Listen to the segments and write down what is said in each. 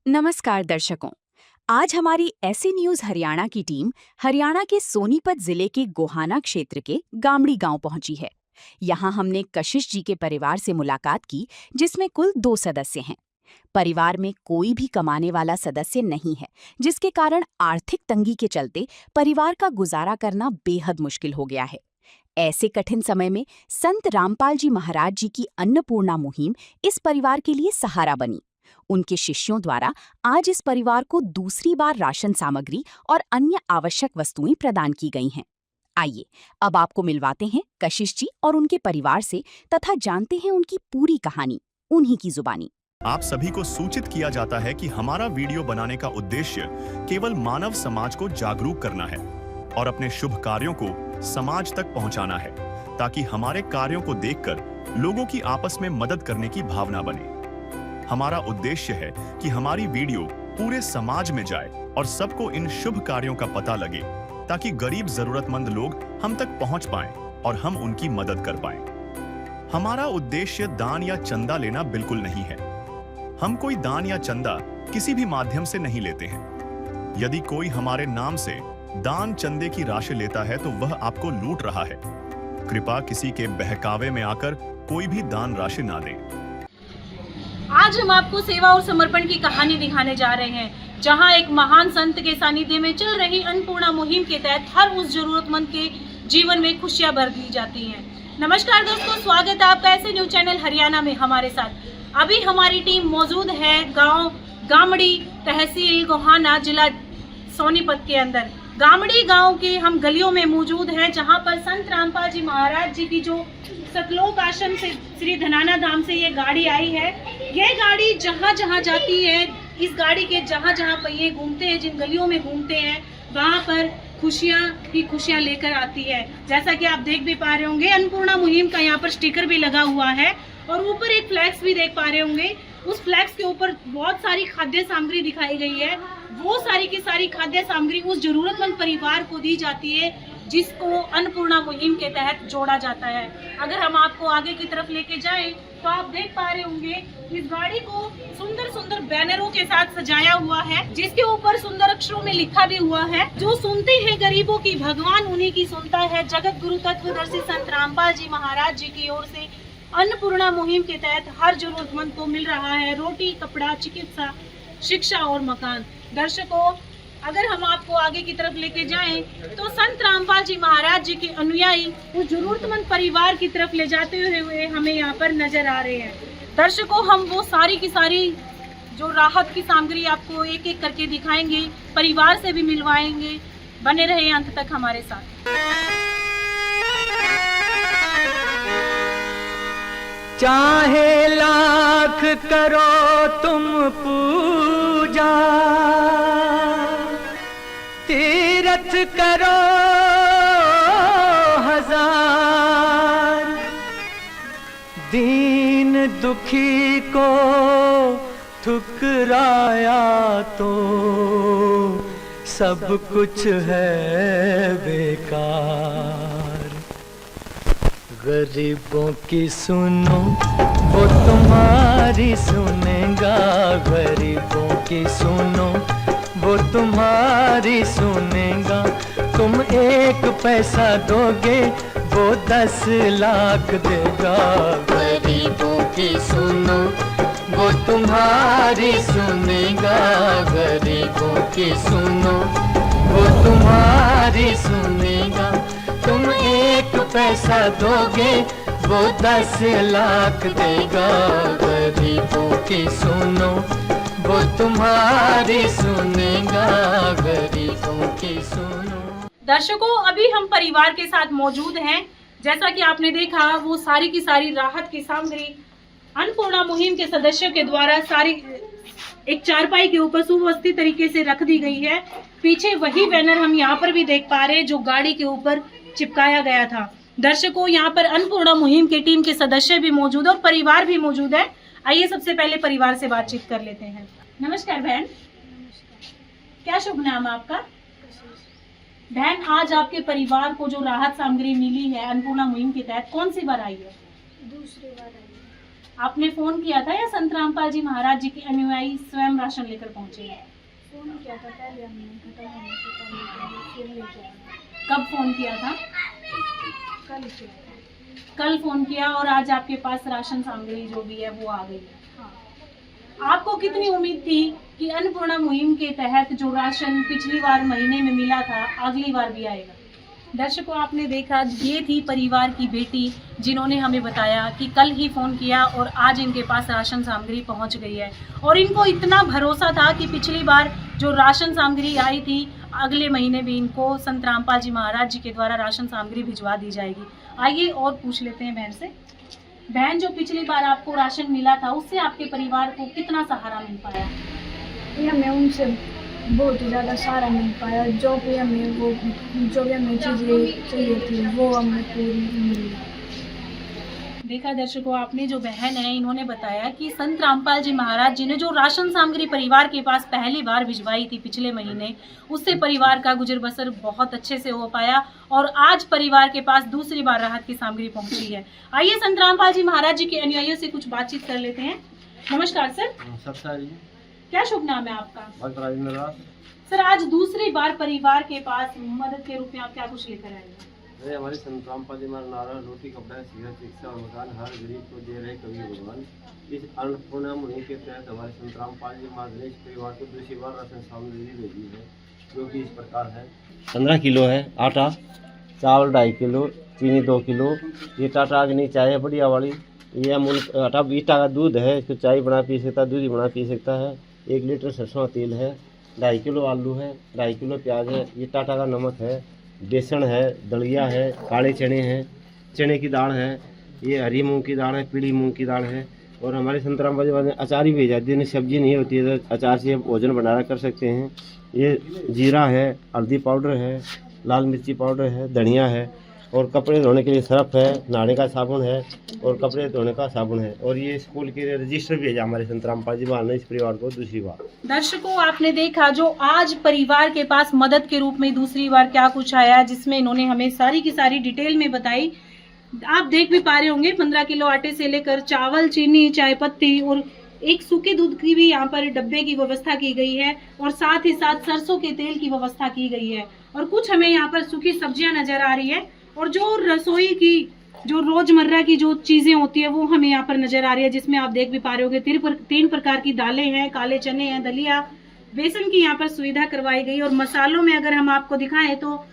नमस्कार दर्शकों। आज हमारी ऐसी न्यूज हरियाणा की टीम हरियाणा के सोनीपत जिले के गोहाना क्षेत्र के गामड़ी गांव पहुंची है। यहां हमने कशिश जी के परिवार से मुलाकात की, जिसमें कुल 2 सदस्य हैं। परिवार में कोई भी कमाने वाला सदस्य नहीं है, जिसके कारण आर्थिक तंगी के चलते परिवार का गुजारा करना बेहद मुश्किल हो गया है। ऐसे कठिन समय में संत रामपाल जी महाराज जी की अन्नपूर्णा मुहिम इस परिवार के लिए सहारा बनी। उनके शिष्यों द्वारा आज इस परिवार को दूसरी बार राशन सामग्री और अन्य आवश्यक वस्तुएं प्रदान की गई हैं। आइए अब आपको मिलवाते हैं कशिश जी और उनके परिवार से तथा जानते हैं उनकी पूरी कहानी उन्हीं की जुबानी। आप सभी को सूचित किया जाता है कि हमारा वीडियो बनाने का उद्देश्य केवल मानव समाज को जागरूक करना है और अपने शुभ कार्यों को समाज तक पहुंचाना है, ताकि हमारे कार्यों को देखकर लोगों की आपस में मदद करने की भावना बने। हमारा उद्देश्य है कि हमारी वीडियो पूरे समाज में जाए और सबको इन शुभ कार्यों का पता लगे, ताकि गरीब जरूरतमंद लोग हम तक पहुंच पाएं और हम उनकी मदद कर पाएं। हमारा उद्देश्य दान या चंदा लेना बिल्कुल नहीं है। हम कोई दान या चंदा किसी भी माध्यम से नहीं लेते हैं। यदि कोई हमारे नाम से दान चंदे की राशि लेता है तो वह आपको लूट रहा है। कृपया किसी के बहकावे में आकर कोई भी दान राशि ना दे। आज हम आपको सेवा और समर्पण की कहानी दिखाने जा रहे हैं, जहां एक महान संत के सानिध्य में चल रही अन्नपूर्णा मुहिम के तहत हर उस जरूरतमंद के जीवन में खुशियां भर दी जाती हैं। नमस्कार दोस्तों, स्वागत है आपका ऐसे न्यूज चैनल हरियाणा में हमारे साथ। अभी हमारी टीम मौजूद है गांव गामड़ी, तहसील गोहाना, जिला सोनीपत के अंदर। गामड़ी गांव के हम गलियों में मौजूद हैं, जहां पर संत रामपाल जी महाराज जी की जो सतलोक आश्रम से श्री धनाना धाम से ये गाड़ी आई है। ये गाड़ी जहां जहां जाती है, इस गाड़ी के जहां जहां पहिए घूमते हैं, जिन गलियों में घूमते हैं, वहां पर खुशियां ही खुशियां लेकर आती है। जैसा कि आप देख भी पा रहे होंगे, अन्नपूर्णा मुहिम का यहाँ पर स्टिकर भी लगा हुआ है और ऊपर एक फ्लैक्स भी देख पा रहे होंगे। उस फ्लैक्स के ऊपर बहुत सारी खाद्य सामग्री दिखाई गई है। वो सारी की सारी खाद्य सामग्री उस जरूरतमंद परिवार को दी जाती है, जिसको अन्नपूर्णा मुहिम के तहत जोड़ा जाता है। अगर हम आपको आगे की तरफ लेके जाएं तो आप देख पा रहे होंगे, इस गाड़ी को सुंदर सुंदर बैनरों के साथ सजाया हुआ है, जिसके ऊपर सुंदर अक्षरों में लिखा भी हुआ है, जो सुनते हैं गरीबों की भगवान उन्हीं की सुनता है। जगत गुरु तत्वदर्शी संत रामपाल जी महाराज जी की ओर से अन्नपूर्णा मुहिम के तहत हर जरूरतमंद को मिल रहा है रोटी, कपड़ा, चिकित्सा, शिक्षा और मकान। दर्शकों, अगर हम आपको आगे की तरफ लेके जाएं तो संत रामपाल जी महाराज जी के अनुयायी उस जरूरतमंद परिवार की तरफ ले जाते हुए हमें यहाँ पर नजर आ रहे हैं। दर्शकों, हम वो सारी की सारी जो राहत की सामग्री आपको एक एक करके दिखाएंगे, परिवार से भी मिलवाएंगे। बने रहे अंत तक हमारे साथ। चाहे लाख करो तुम पूजा, तीरथ करो हजार, दीन दुखी को ठुकराया तो सब कुछ है बेकार। गरीबों की सुनो वो तुम्हारी सुनेगा, गरीबों की सुनो वो तुम्हारी सुनेगा। तुम 1 पैसा दोगे वो 10 लाख देगा। गरीबों की सुनो वो तुम्हारी सुनेगा, गरीबों की सुनो वो तुम्हारी सुनेगा। तुम 1 पैसा दोगे वो 10 लाख देगा। गरीबों की सुनो वो तुम्हारी सुनेगा, गरीबों की सुनो। दर्शकों, अभी हम परिवार के साथ मौजूद हैं। जैसा कि आपने देखा, वो सारी की सारी राहत की सामग्री अन्नपूर्णा मुहिम के सदस्यों के द्वारा सारी एक चारपाई के ऊपर सुव्यवस्थित तरीके से रख दी गई है। पीछे वही बैनर हम यहाँ पर भी देख पा रहे हैं, जो गाड़ी के ऊपर चिपकाया गया था। दर्शकों, यहाँ पर अन्नपूर्णा मुहिम के टीम के सदस्य भी मौजूद है और परिवार भी मौजूद है। आइए सबसे पहले परिवार से बातचीत कर लेते हैं। नमस्कार बहन, क्या शुभ नाम है आपका? बहन, आज आपके परिवार को जो राहत सामग्री मिली है अन्नपूर्णा मुहिम के तहत, कौन सी बार आई है? दूसरी बार आई। आपने फोन किया था या संत रामपाल जी महाराज जी के अनुयायी स्वयं राशन लेकर पहुंचे हैं? फोन किया था पहले हमने, खत्म होने से पहले फिर लेके आए। कब फोन किया था? कल किया था। कल फोन किया और आज आपके पास राशन सामग्री जो भी है वो आ गई है। हाँ। आपको कितनी उम्मीद थी कि अन्नपूर्णा मुहिम के तहत जो राशन पिछली बार महीने में मिला था अगली बार भी आएगा? दर्शकों, आपने देखा, ये थी परिवार की बेटी जिन्होंने हमें बताया कि कल ही फ़ोन किया और आज इनके पास राशन सामग्री पहुंच गई है और इनको इतना भरोसा था कि पिछली बार जो राशन सामग्री आई थी अगले महीने भी इनको संत रामपाल जी महाराज जी के द्वारा राशन सामग्री भिजवा दी जाएगी। आइए और पूछ लेते हैं बहन से। बहन, जो पिछली बार आपको राशन मिला था उससे आपके परिवार को कितना सहारा मिल पाया? ये हमें उनसे बहुत ही ज़्यादा सहारा मिल पाया। जो भी हमें चीज़ें चाहिए थी वो हमें पूरी मिली। देखा दर्शकों, आपने जो बहन है इन्होंने बताया कि संत रामपाल जी महाराज जी ने जो राशन सामग्री परिवार के पास पहली बार भिजवाई थी पिछले महीने, उससे परिवार का गुजर बसर बहुत अच्छे से हो पाया और आज परिवार के पास दूसरी बार राहत की सामग्री पहुंची है। आइए संत रामपाल जी महाराज जी के अनुयायियों से कुछ बातचीत कर लेते हैं। नमस्कार सर। क्या शुभ नाम है आपका? सर, आज दूसरी बार परिवार के पास मदद के रूप में आप क्या कुछ लेकर आए हैं? अरे हमारे संत रामपाल जी महाराज नारा रोटी कपड़ा सेहत शिक्षा और मकान हर गरीब को दे रहे कवि भगवान। इस अन्नपूर्णा मुहिम के तहत हमारे संत रामपाल जी महाराज ने इस परिवार को दूसरी बार राशन सामग्री भेजी है, जो कि इस प्रकार है। 15 किलो है आटा, चावल 2.5 किलो, चीनी 2 किलो, ये टाटा अग्नि चाय है बढ़िया वाली, ये अमूल आटा 20 का दूध है, इसको चाय बना पी सकता है, दूध ही बना पी सकता है। 1 लीटर सरसों तेल है, 2.5 किलो आलू है, 2.5 किलो प्याज है, ये टाटा का नमक है, बेसन है, दलिया है, काले चने हैं, चने की दाल है, ये हरी मूंग की दाल है, पीली मूंग की दाल है और हमारे संत रामपाल जी ने अचार ही भेजा। दिन सब्जी नहीं होती है तो अचार से भोजन भंडारा कर सकते हैं। ये जीरा है, हल्दी पाउडर है, लाल मिर्ची पाउडर है, धनिया है और कपड़े धोने के लिए सर्फ है, नहाने का साबुन है और कपड़े धोने का साबुन है और ये स्कूल के रजिस्टर भेजा हमारे संत रामपाल जी महाराज ने इस परिवार को दूसरी बार। दर्शकों, आपने देखा जो आज परिवार के पास मदद के रूप में दूसरी बार क्या कुछ आया, जिसमें इन्होंने हमें सारी की सारी डिटेल में बताई। आप देख भी पा रहे होंगे 15 किलो आटे से लेकर चावल, चीनी, चाय पत्ती और एक सूखे दूध की भी यहाँ पर डब्बे की व्यवस्था की गई है और साथ ही साथ सरसों के तेल की व्यवस्था की गई है और कुछ हमें यहाँ पर सूखी सब्जियां नजर आ रही है और जो रसोई की जो रोजमर्रा की जो चीजें होती है वो हमें यहाँ पर नजर आ रही है, जिसमें आप देख भी पा रहे होंगे 3 प्रकार की दालें हैं, काले चने हैं, दलिया, बेसन की यहाँ पर सुविधा करवाई गई और मसालों में अगर हम आपको दिखाएं तो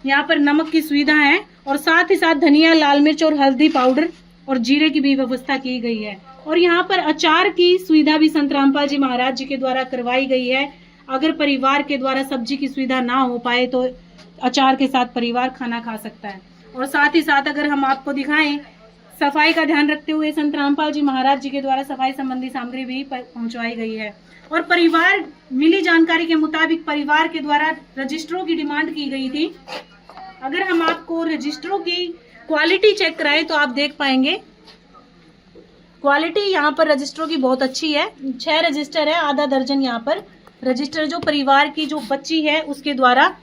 यहाँ पर नमक की सुविधा है और साथ ही साथ धनिया, लाल मिर्च और हल्दी पाउडर और जीरे की भी व्यवस्था की गई है और यहाँ पर अचार की सुविधा भी संत रामपाल जी महाराज जी के द्वारा करवाई गई है। अगर परिवार के द्वारा सब्जी की सुविधा ना हो पाए तो अचार के साथ परिवार खाना खा सकता है और साथ ही साथ अगर हम आपको दिखाएं सफाई का ध्यान रखते हुए संत रामपाल जी महाराज जी के द्वारा सफाई संबंधी सामग्री भी पहुंचवाई गई है और परिवार मिली जानकारी के मुताबिक परिवार के द्वारा रजिस्टरों की डिमांड की गई थी। अगर हम आपको रजिस्टरों की क्वालिटी चेक कराएं तो आप देख पाएंगे क्वालिटी यहाँ पर रजिस्टरों की बहुत अच्छी है। 6 रजिस्टर है, आधा दर्जन यहाँ पर रजिस्टर जो परिवार की जो बच्ची है उसके द्वारा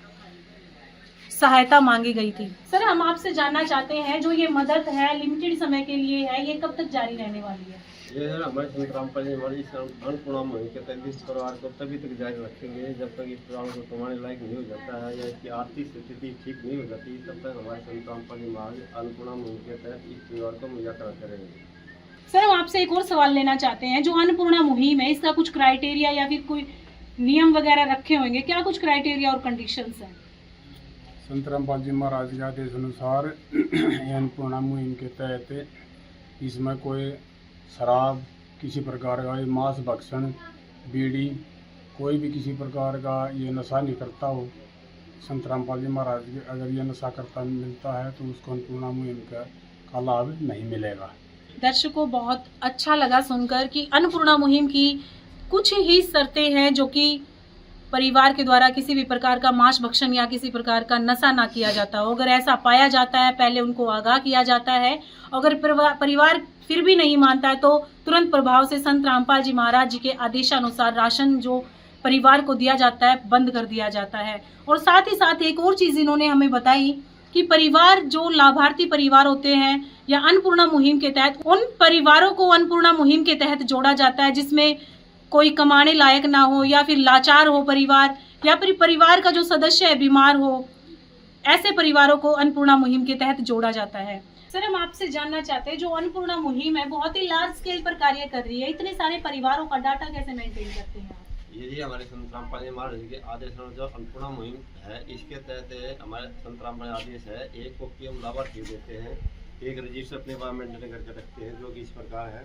सहायता मांगी गई थी। सर, हम आपसे जानना चाहते हैं जो ये मदद है लिमिटेड समय के लिए है, ये कब तक जारी रहने वाली है? ये सर हमारे संत रामपाल जी महाराज अन्नपूर्णा मुहिम के तहत इस परिवार को तभी तक जारी रखेंगे जब तक इस परिवार को कमाने लायक नहीं हो जाता है या इसकी आर्थिक स्थिति ठीक नहीं हो जाती, तब तक हमारे संत रामपाल जी महाराज अन्नपूर्णा मुहिम के तहत इस परिवार को मुहैया कराते रहेंगे। सर, हम आपसे एक और सवाल लेना चाहते हैं, जो अन्नपूर्णा मुहिम है इसका कुछ क्राइटेरिया या फिर कोई नियम वगैरह रखे होंगे, क्या कुछ क्राइटेरिया और कंडीशंस हैं? संत रामपाल जी महाराज के आदेश अनुसार अन्नपूर्णा मुहिम के तहत इसमें कोई शराब, किसी प्रकार का मांस भक्षण, बीड़ी, कोई भी किसी प्रकार का ये नशा नहीं करता हो। संत रामपाल जी महाराज के अगर ये नशा करता मिलता है तो उसको अन्नपूर्णा मुहिम का लाभ नहीं मिलेगा। दर्शकों, बहुत अच्छा लगा सुनकर कि अन्नपूर्णा मुहिम की कुछ ही शर्तें हैं जो कि परिवार के द्वारा किसी भी प्रकार का मांस भक्षण या किसी प्रकार का नशा ना किया जाता हो। अगर ऐसा पाया जाता है पहले उनको आगाह किया जाता है। अगर परिवार फिर भी नहीं मानता है तो तुरंत प्रभाव से संत रामपाल जी महाराज जी के आदेशानुसार राशन जो परिवार को दिया जाता है बंद कर दिया जाता है। और साथ ही साथ एक और चीज़ इन्होंने हमें बताई कि परिवार जो लाभार्थी परिवार होते हैं या अन्नपूर्णा मुहिम के तहत उन परिवारों को अन्नपूर्णा मुहिम के तहत जोड़ा जाता है जिसमें कोई कमाने लायक ना हो या फिर लाचार हो परिवार, या फिर परिवार का जो सदस्य है बीमार हो, ऐसे परिवारों को अन्नपूर्णा मुहिम के तहत जोड़ा जाता है। सर, हम आपसे जानना चाहते हैं, जो अन्नपूर्णा मुहिम है बहुत ही लार्ज स्केल पर कार्य कर रही है, इतने सारे परिवारों का डाटा कैसे मेंटेन करते हैं आप? यही हमारे संत रामपाल जी महाराज के आदेश में जो अन्नपूर्णा मुहिम है, इसके तहत हमारे संत रामपाल आदेश है, एक कॉपी हम लाभार्थी देते हैं, एक रजिस्टर अपने पास मेंटेन करके रखते हैं, जो कि इस प्रकार है।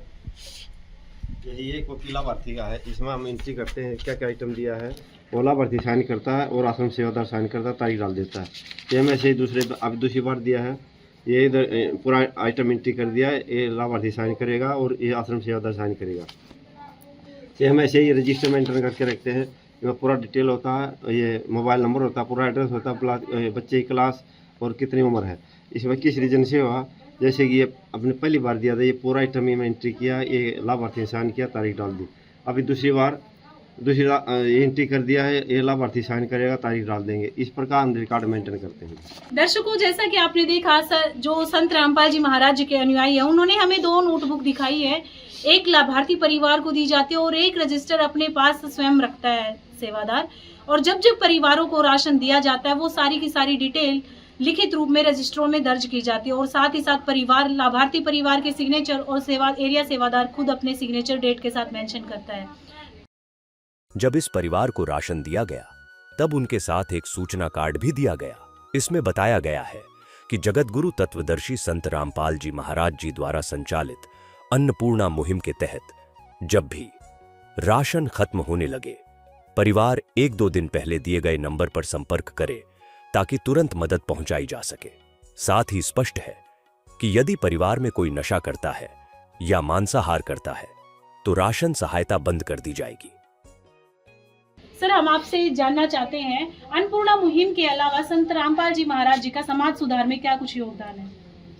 यही एक कॉपी लाभार्थी का है, इसमें हम एंट्री करते हैं क्या क्या आइटम दिया है, वो लाभार्थी साइन करता है और आश्रम सेवादार साइन करता है, तारीख डाल देता है। ये में से अब दूसरी बार दिया है, ये इधर पूरा आइटम एंट्री कर दिया है, ये लाभार्थी साइन करेगा और ये आश्रम सेवादार साइन करेगा। ये हम ऐसे ही रजिस्टर मेंटेन करके रखते हैं, इसमें पूरा डिटेल होता है, ये मोबाइल नंबर होता है, पूरा एड्रेस होता है, बच्चे की क्लास और कितनी उम्र है, इसमें किस रीजन से हुआ। जैसे कि ये अपने पहली बार दिया था, ये पूरा आइटम ही मैं एंट्री किया, ये लाभार्थी ने साइन किया, तारीख डाल दी। अभी दूसरी एंट्री कर दिया है, ये लाभार्थी साइन करेगा, तारीख डाल देंगे। इस प्रकार हम रिकॉर्ड मेंटेन करते हैं। दर्शकों, जैसा कि आपने देखा जो संत रामपाल जी महाराज जी के अनुयायी है, उन्होंने हमें 2 नोटबुक दिखाई है, एक लाभार्थी परिवार को दी जाती है और एक रजिस्टर अपने पास स्वयं रखता है सेवादार। और जब जब परिवारों को राशन दिया जाता है वो सारी की सारी डिटेल लिखित रूप में रजिस्टरों में दर्ज की जाती है और साथ ही साथ लाभार्थी परिवार के सिग्नेचर और एरिया सेवादार खुद अपने सिग्नेचर डेट के साथ मेंशन करता है। जब इस परिवार को राशन दिया गया तब उनके साथ एक सूचना कार्ड भी दिया गया। इसमें बताया गया है कि जगतगुरु तत्वदर्शी संत रामपाल जी महाराज जी द्वारा संचालित अन्नपूर्णा मुहिम के तहत जब भी राशन खत्म होने लगे, परिवार 1-2 दिन पहले दिए गए नंबर पर संपर्क करे ताकि तुरंत मदद पहुंचाई जा सके। साथ ही स्पष्ट है कि यदि परिवार में कोई नशा करता है या मांसाहार करता है तो राशन सहायता बंद कर दी जाएगी। सर, हम आपसे जानना चाहते हैं, अन्नपूर्णा मुहिम के अलावा संत रामपाल जी महाराज जी का समाज सुधार में क्या कुछ योगदान है?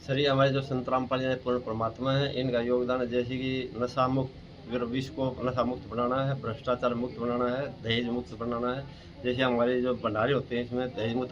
सर, ये हमारे जो संत रामपाल जी पूर्ण परमात्मा है, इनका योगदान है जैसे कि नशा मुक्त, विश्व को नशा मुक्त बनाना है, भ्रष्टाचार मुक्त बनाना है, दहेज मुक्त बनाना है। जैसे हमारे जो भंडारे होते हैं, इसमें दहेज मुक्त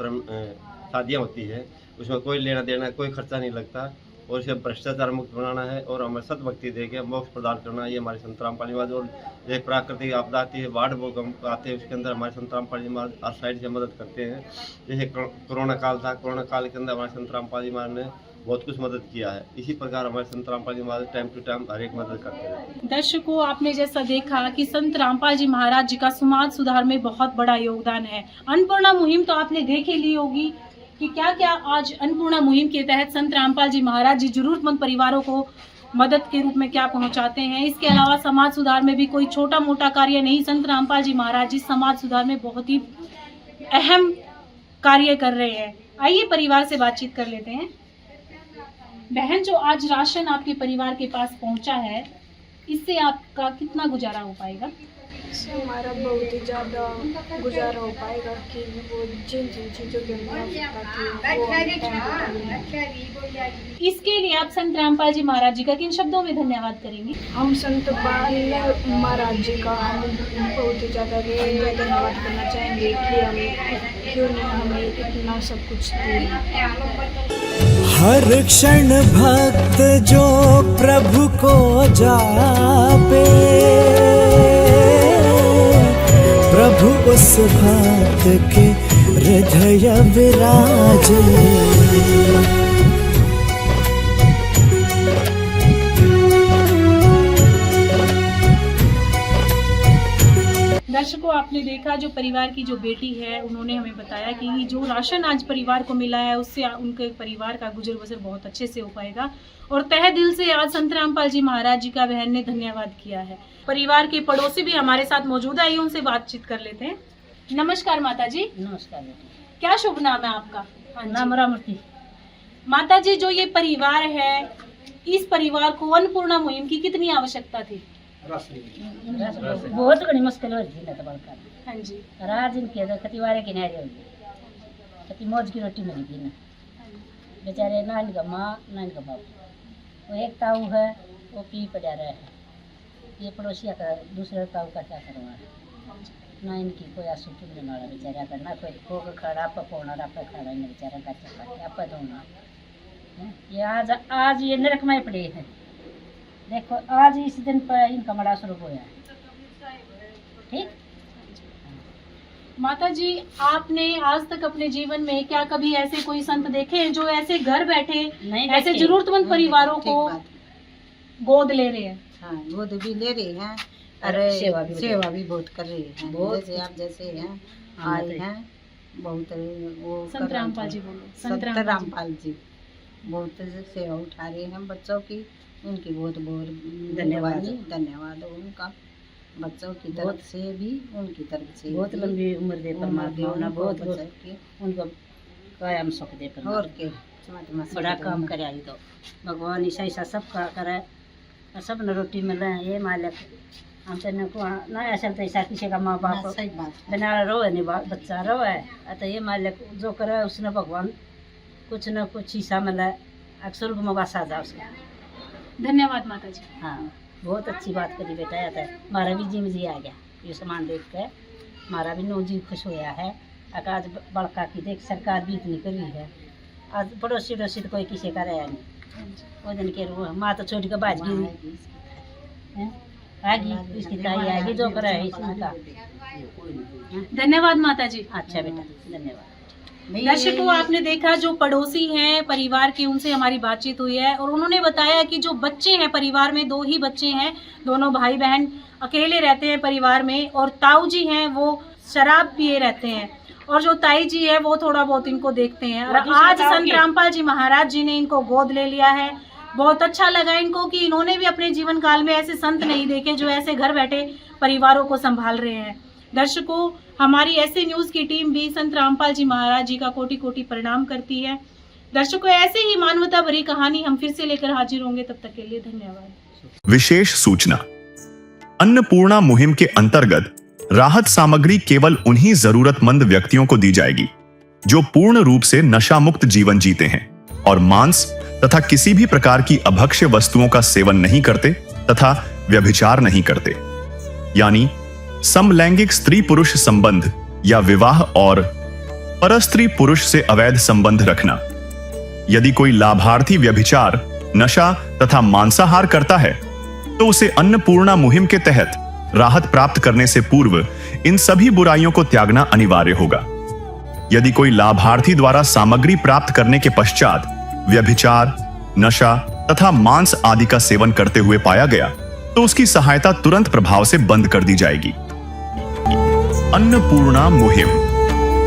शादियाँ होती है, उसमें कोई लेना देना, कोई खर्चा नहीं लगता, और इसे भ्रष्टाचार मुक्त बनाना है और हमें सतभक्ति दे के मोक्ष प्रदान करना है। ये हमारे संत रामपाल जी महाराज। और जैसे प्राकृतिक आपदा आती है, बाढ़ भूकंप आते हैं, उसके अंदर हमारे संत रामपाल जी महाराज हर साइड से मदद करते हैं। जैसे कोरोना काल था, कोरोना काल के अंदर हमारे संत रामपाल जी महाराज ने बहुत कुछ मदद किया है। इसी प्रकार हमारे संत रामपाल जी महाराज टाइम टू टाइम हर एक मदद करते हैं। दर्शकों, आपने जैसा देखा कि संत रामपाल जी महाराज जी का समाज सुधार में बहुत बड़ा योगदान है। अन्नपूर्णा मुहिम तो आपने देख ही ली होगी कि क्या क्या आज अन्नपूर्णा मुहिम के तहत संत रामपाल जी महाराज जी जरूरतमंद परिवारों को मदद के रूप में क्या पहुंचाते हैं। इसके अलावा समाज सुधार में भी कोई छोटा मोटा कार्य नहीं, संत रामपाल जी महाराज जी समाज सुधार में बहुत ही अहम कार्य कर रहे हैं। आइए परिवार से बातचीत कर लेते हैं। बहन, जो आज राशन आपके परिवार के पास पहुंचा है, इससे आपका कितना गुजारा हो पाएगा? इससे हमारा बहुत ही ज़्यादा गुजारा हो पाएगा कि वो जिन जिन चीज़ों की हमें आवश्यकता थी वो हमें टाइम टू टाइम। इसके लिए आप संत रामपाल जी महाराज जी का किन शब्दों में धन्यवाद करेंगे? हम संत पाल महाराज जी का हम बहुत ही ज़्यादा धन्यवाद करना चाहेंगे कि उन्होंने हमें इतना सब कुछ दिया। हर क्षण भक्त जो प्रभु को जापे, प्रभु उस भक्त के हृदय विराजे। दर्शकों, आपने देखा जो परिवार की जो बेटी है, उन्होंने हमें बताया कि जो राशन आज परिवार को मिला है उससे उनके परिवार का गुजर बसर बहुत अच्छे से हो पाएगा और तहे दिल से आज संत रामपाल जी महाराज जी का बहन ने धन्यवाद किया है। परिवार के पड़ोसी भी हमारे साथ मौजूद है, आइए उनसे बातचीत कर लेते हैं। नमस्कार माता जी। नमस्कार बेटी। क्या शुभ नाम है आपका? नाम रामूर्ति। माता जी, जो ये परिवार है, इस परिवार को अन्नपूर्णा मुहिम की कितनी आवश्यकता थी? बहुत घनी मुश्किल होती है। हाँ जी। रात दिन किया खतीवारे किनारे होगी, खती मौज की रोटी मिली थी ना, बेचारे ना इनका माँ ना इनका बाप, वो एक ताऊ है वो पी पड़ा रहा है, ये पड़ोसिया का दूसरे ताऊ का क्या करवा है ना, इनकी कोई आंसू टूटने वाला बेचारा का ना कोई खो खड़ा आप पौना आप खड़ा बेचारा का चक्का आप दोना ये आज ये नरक में पड़े हैं। देखो आज इस दिन पर इनका बड़ा स्वरूप होया है। ठीक। माता जी, आपने आज तक अपने जीवन में क्या कभी ऐसे कोई संत देखे हैं जो ऐसे घर बैठे नहीं ऐसे देखे। जरूरतमंद परिवारों को गोद ले रहे हैं? हाँ, गोद भी ले रहे हैं और सेवा भी बहुत कर रहे हैं। जैसे आप जैसे हैं आए हैं बहुत वो संत रामपाल जी बोलो। संत रामपाल जी बहुत सेवा उठा रहे हैं बच्चों की। उनकी बहुत बहुत धन्यवाद उनका। बच्चों की तरफ से भी उनकी तरफ से बहुत लंबी उम्र दे परमात्मा ने बहुत उनको कायम सुख दे परमात्मा। और के बड़ा काम करे आई तो भगवान ऐसा ऐसा सब करे सब न रोटी मिले। ये मालिक हम तो ना ऐसा तो ऐसा किसी का माँ बाप सही बात बना रो नहीं बच्चा रो है तो ये मालिक जो करे उसने भगवान कुछ न कुछ हिस्सा मिला अक्सर को मौका साझा उसका। धन्यवाद माता जी। हाँ बहुत अच्छी बात करी बेटा। आता है हमारा भी जीव जी आ गया ये सामान देख कर हमारा भी नौ जी खुश होया है। आज बड़का की देख सरकार भी इतनी करी है। आज पड़ोसी तो कोई किसी का रहा नहीं। वो दिन के रो माँ तो छोटी का बाज गई आगी इसकी ताई आगी जो करा है इसमें का। धन्यवाद माता जी। अच्छा बेटा धन्यवाद। दर्शकों, आपने देखा जो पड़ोसी हैं परिवार के उनसे हमारी बातचीत हुई है और उन्होंने बताया कि जो बच्चे हैं परिवार में 2 ही बच्चे हैं। दोनों भाई बहन अकेले रहते हैं परिवार में और ताऊ जी हैं वो शराब पिए रहते हैं और जो ताई जी है वो थोड़ा बहुत इनको देखते हैं। और आज संत रामपाल जी महाराज जी ने इनको गोद ले लिया है। बहुत अच्छा लगा इनको कि इन्होंने भी अपने जीवन काल में ऐसे संत नहीं देखे जो ऐसे घर बैठे परिवारों को संभाल रहे हैं। दर्शकों, हमारी ऐसे न्यूज़ की टीम भी संत रामपाल जी महाराज जी का कोटि कोटि प्रणाम करती है। दर्शकों, ऐसे ही मानवता भरी कहानी हम फिर से लेकर हाजिर होंगे। तब तक के लिए धन्यवाद। विशेष सूचना। अन्नपूर्णा मुहिम के अंतर्गत राहत सामग्री केवल उन्हीं जरूरतमंद व्यक्तियों को दी जाएगी जो पूर्ण रूप से नशा मुक्त जीवन जीते हैं और मांस तथा किसी भी प्रकार की अभक्ष्य वस्तुओं का सेवन नहीं करते तथा व्यभिचार नहीं करते, यानी समलैंगिक स्त्री पुरुष संबंध या विवाह और परस्त्री पुरुष से अवैध संबंध रखना। यदि कोई लाभार्थी व्यभिचार, नशा तथा मांसाहार करता है तो उसे अन्नपूर्णा मुहिम के तहत राहत प्राप्त करने से पूर्व इन सभी बुराइयों को त्यागना अनिवार्य होगा। यदि कोई लाभार्थी द्वारा सामग्री प्राप्त करने के पश्चात व्यभिचार, नशा तथा मांस आदि का सेवन करते हुए पाया गया तो उसकी सहायता तुरंत प्रभाव से बंद कर दी जाएगी। अन्नपूर्णा मुहिम।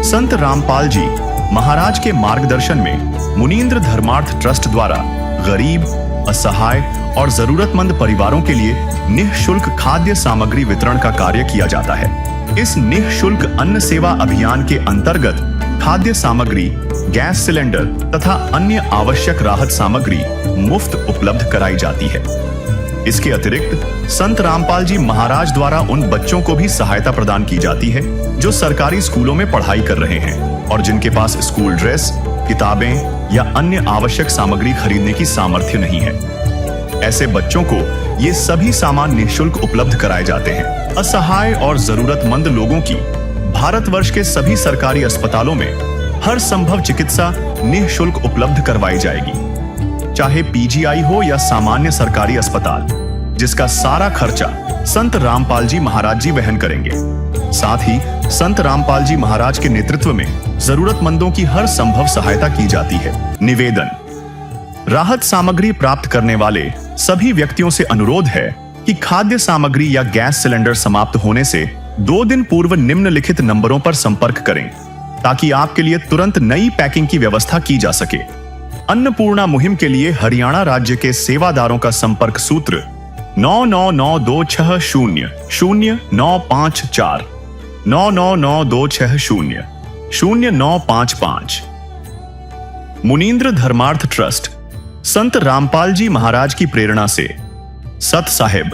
संत रामपाल जी महाराज के मार्गदर्शन में मुनींद्र धर्मार्थ ट्रस्ट द्वारा गरीब, असहाय और जरूरतमंद परिवारों के लिए निःशुल्क खाद्य सामग्री वितरण का कार्य किया जाता है। इस निःशुल्क अन्न सेवा अभियान के अंतर्गत खाद्य सामग्री, गैस सिलेंडर तथा अन्य आवश्यक राहत सामग्री मुफ्त उपलब्ध कराई जाती है। इसके अतिरिक्त संत रामपाल जी महाराज द्वारा उन बच्चों को भी सहायता प्रदान की जाती है जो सरकारी स्कूलों में पढ़ाई कर रहे हैं और जिनके पास स्कूल ड्रेस, किताबें या अन्य आवश्यक सामग्री खरीदने की सामर्थ्य नहीं है। ऐसे बच्चों को ये सभी सामान निःशुल्क उपलब्ध कराए जाते हैं। असहाय और जरूरतमंद लोगों की भारतवर्ष के सभी सरकारी अस्पतालों में हर संभव चिकित्सा निःशुल्क उपलब्ध करवाई जाएगी, चाहे पीजीआई हो या सामान्य सरकारी अस्पताल, जिसका सारा खर्चा संत रामपाल जी महाराज जी वहन करेंगे। साथ ही संत रामपाल जी महाराज के नेतृत्व में जरूरतमंदों की हर संभव सहायता की जाती है। निवेदन। राहत सामग्री प्राप्त करने वाले सभी व्यक्तियों से अनुरोध है कि खाद्य सामग्री या गैस सिलेंडर समाप्त होने से 2 दिन पूर्व निम्नलिखित नंबरों पर संपर्क करें ताकि आपके लिए तुरंत नई पैकिंग की व्यवस्था की जा सके। अन्नपूर्णा मुहिम के लिए हरियाणा राज्य के सेवादारों का संपर्क सूत्र 9992600954 9992600955। मुनींद्र धर्मार्थ ट्रस्ट संत रामपाल जी महाराज की प्रेरणा से सत साहिब